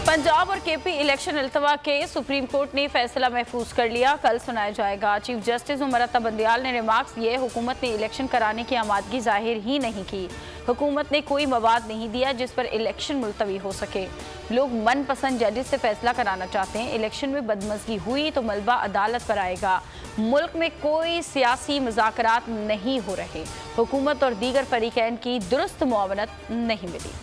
पंजाब और KP election इल्तवा के supreme court ने फैसला महफूज कर लिया। कल सुनाया जाएगा। चीफ जस्टिस उमर अता बंदियाल ने रिमार्क्स दिए, हुकूमत ने इलेक्शन कराने की आमादगी जाहिर ही नहीं की। हुकूमत ने कोई मवाद नहीं दिया जिस पर इलेक्शन मुलतवी हो सके। लोग मनपसंद जजेस से फैसला कराना चाहते हैं। इलेक्शन में बदमज़गी हुई तो मलबा अदालत पर आएगा। मुल्क में कोई सियासी मुज़ाकरात नहीं हो रहे। हुकूमत और दीगर फरीकैन की दुरुस्त मुआवनत नहीं मिली।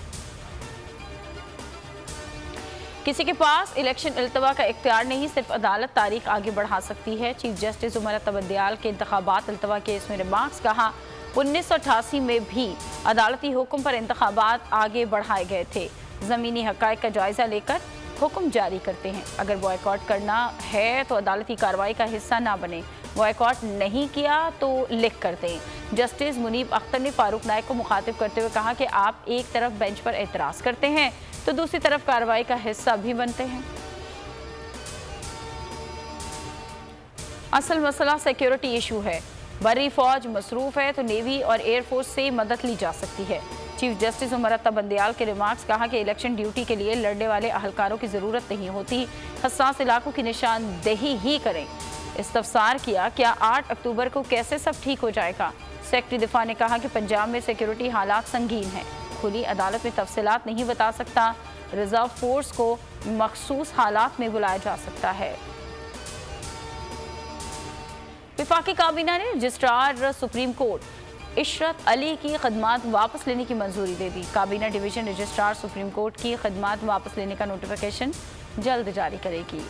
किसी के पास इलेक्शन इल्तवा का इख्तियार नहीं, सिर्फ अदालत तारीख आगे बढ़ा सकती है। चीफ जस्टिस उमर अता बंदियाल के इंतखाबात इल्तवा केस में रिमार्क्स कहा, 1988 में भी अदालती हुक्म पर इंतखाबात आगे बढ़ाए गए थे। ज़मीनी हक़ाइक़ का जायज़ा लेकर हुक्म जारी करते हैं। अगर बॉयकॉट करना है तो अदालती कार्रवाई का हिस्सा ना बने। बॉयकॉट नहीं किया तो लिख कर दें। जस्टिस मुनीब अख्तर ने फारूक नाइक को मुखातिब करते हुए कहा कि आप एक तरफ बेंच पर एतराज़ करते हैं तो दूसरी तरफ कार्रवाई का हिस्सा भी बनते हैं। असल मसला सिक्योरिटी इशू है। बरी फौज मसरूफ है तो नेवी और एयरफोर्स से मदद ली जा सकती है। चीफ जस्टिस उमर अता बंदियाल के रिमार्क्स कहा कि इलेक्शन ड्यूटी के लिए लड़ने वाले अहलकारों की ज़रूरत नहीं होती, हसास इलाकों की निशानदेही ही करें। इस्तफसार किया, क्या 8 अक्टूबर को कैसे सब ठीक हो जाएगा? सेक्रेटरी दिफा ने कहा कि पंजाब में सिक्योरिटी हालात संगीन हैं। खुली अदालत में तफसीलात नहीं बता सकता। रिजर्व फोर्स को मखसूस हालात में बुलाया जा सकता है। विफाकी काबीना ने registrar supreme court Ishrat Ali की खदमात वापस लेने की मंजूरी दे दी। काबीना डिवीजन रजिस्ट्रार सुप्रीम कोर्ट की खदमात वापस लेने का नोटिफिकेशन जल्द जारी करेगी।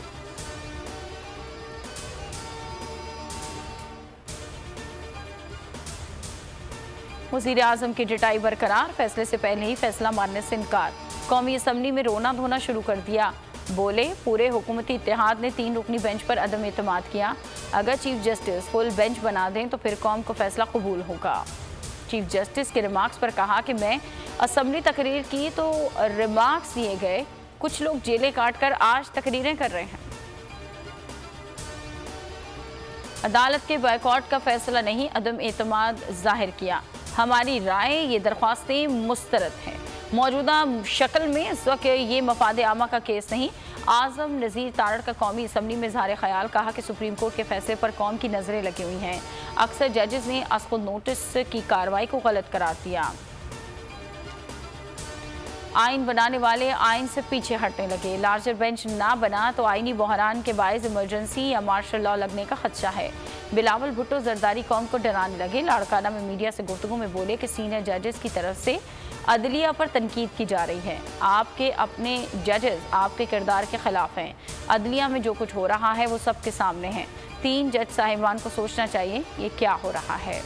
वज़ीर आज़म की डिटाई बरकरार, फैसले से पहले ही फैसला मानने से इनकार। कौमी असम्बली में रोना धोना शुरू कर दिया। बोले, पूरे हुकूमती इत्तेहाद ने 3 रुकनी बेंच पर अदम एतमाद किया। अगर चीफ जस्टिस फुल बेंच बना दें तो फिर कौम को फैसला कबूल होगा। चीफ जस्टिस के रिमार्क्स पर कहा कि मैं असम्बली तकरीर की तो रिमार्क्स दिए गए, कुछ लोग जेलें काट कर आज तकरीरें कर रहे हैं। अदालत के बॉयकॉट का फैसला नहीं, अदम एतमाद जाहिर किया। हमारी राय ये दरख्वास्तें मुस्तरद हैं। मौजूदा शक्ल में इस वक्त ये मफाद आमा का केस नहीं। आज़म नज़ीर तारड़ का कौमी असम्बली में इज़हार ख्याल, कहा कि सुप्रीम कोर्ट के फैसले पर कौम की नज़रें लगी हुई हैं। अक्सर जजेस ने असखुद नोटिस की कार्रवाई को गलत करार दिया। आइन बनाने वाले आइन से पीछे हटने लगे। लार्जर बेंच ना बना तो आइनी बहरान के बायस इमरजेंसी या मार्शल लॉ लगने का खदशा है। बिलावल भुट्टो जरदारी कौम को डराने लगे। लाड़काना में मीडिया से गुफ्तगू में बोले कि सीनियर जजेस की तरफ से अदलिया पर तनकीद की जा रही है। आपके अपने जजेस आपके किरदार के खिलाफ हैं। अदलिया में जो कुछ हो रहा है वो सबके सामने है। 3 जज साहिबान को सोचना चाहिए ये क्या हो रहा है।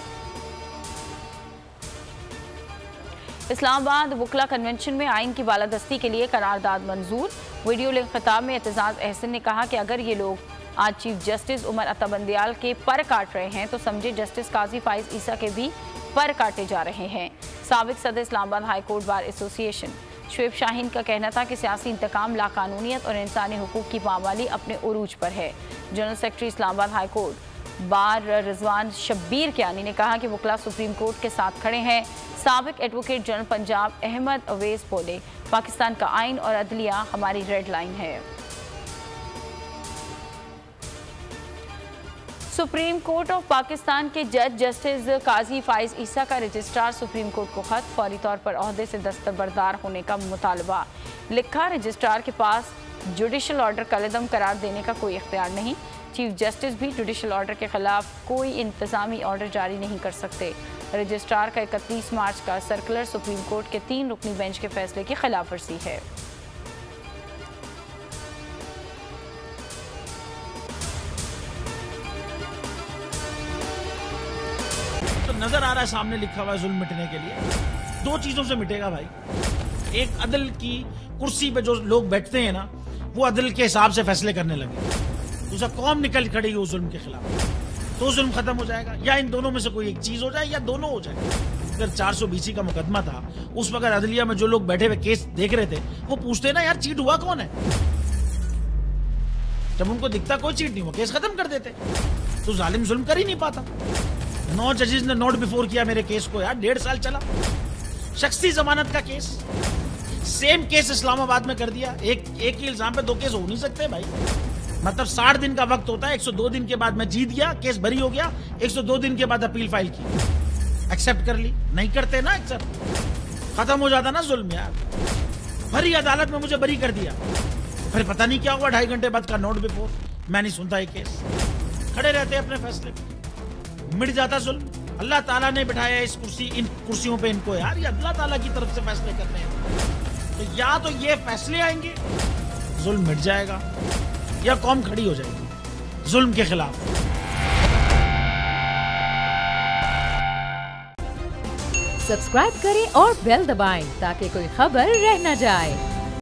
इस्लामाबाद वकला कन्वेंशन में आइन की बालादस्ती के लिए करारदाद मंजूर। वीडियो लिंक खिताब में एतजाज अहसन ने कहा कि अगर ये लोग आज चीफ जस्टिस उमर अता बंदियाल के पर काट रहे हैं तो समझे जस्टिस काजी फाइज ईसा के भी पर काटे जा रहे हैं। साबिक सदर Islamabad high court bar association Shoaib Shaheen का कहना था कि सियासी इंतकाम, लाकानूनियत और इंसानी हुकूक की पामाली अपने उरूज पर है। General secretary Islamabad high court bar Rizwan Shabbir Kiani ने कहा कि वकला सुप्रीम कोर्ट के साथ खड़े हैं। साबिक एडवोकेट जनरल पंजाब अहमद अवैस बोले, पाकिस्तान का आइन और अदलिया हमारी रेड लाइन है। सुप्रीम कोर्ट ऑफ पाकिस्तान के जज जस्टिस काजी फाइज ईसा का रजिस्ट्रार सुप्रीम कोर्ट को खत, फौरी तौर पर ओहदे से दस्तबरदार होने का मुतालबा। लिखा, रजिस्ट्रार के पास जुडिशल ऑर्डर कलदम करार देने का कोई इख्तियार नहीं। चीफ जस्टिस भी जुडिशल ऑर्डर के खिलाफ कोई इंतजामी ऑर्डर जारी नहीं कर सकते। रजिस्ट्रार का 31 मार्च का सर्कुलर सुप्रीम कोर्ट के 3 रुकनी बेंच के फैसले की खिलाफ वर्जी है। तो नजर आ रहा है सामने लिखा हुआ है जुल्म मिटने के लिए 2 चीजों से मिटेगा भाई। एक, अदल की कुर्सी पे जो लोग बैठते हैं ना वो अदल के हिसाब से फैसले करने लगे। दूसरा, कौम निकल खड़ेगी उस जुल्म के खिलाफ तो जुल्म खत्म हो जाएगा। या इन दोनों में से कोई एक चीज हो जाए या दोनों हो जाए। अगर 420 का मुकदमा था उस वक्त अदलिया में जो लोग बैठे हुए केस देख रहे थे वो पूछते ना यार चीट हुआ कौन है। जब उनको दिखता कोई चीट नहीं हुआ केस खत्म कर देते। तो जालिम जुल्म कर ही नहीं पाता। 9 जजेस ने नोट बिफोर किया मेरे केस को यार, 1.5 साल चला। शख्सी जमानत का केस, सेम केस इस्लामाबाद में कर दिया। एक ही इल्जाम पे 2 केस हो नहीं सकते भाई। मतलब 60 दिन का वक्त होता है, 102 दिन के बाद मैं जीत गया, केस बरी हो गया, 102 दिन के बाद अपील फाइल की, एक्सेप्ट कर ली। नहीं करते ना एक्सेप्ट, खत्म हो जाता ना जुल्म यार। भरी अदालत में मुझे बरी कर दिया, फिर पता नहीं क्या हुआ 2.5 घंटे बाद का नोट बिफोर, मैं नहीं सुनता ये केस। खड़े रहते अपने फैसले पे, मिट जाता जुल्म। अल्लाह ताला ने बिठाया इन कुर्सियों पे इनको यार, ये अल्लाह ताला की तरफ से फैसले करने हैं। तो या तो ये फैसले आएंगे, जुल्म मिट जाएगा, या कौम खड़ी हो जाएगी जुल्म के खिलाफ। सब्सक्राइब करें और बेल दबाएं ताकि कोई खबर रह न जाए।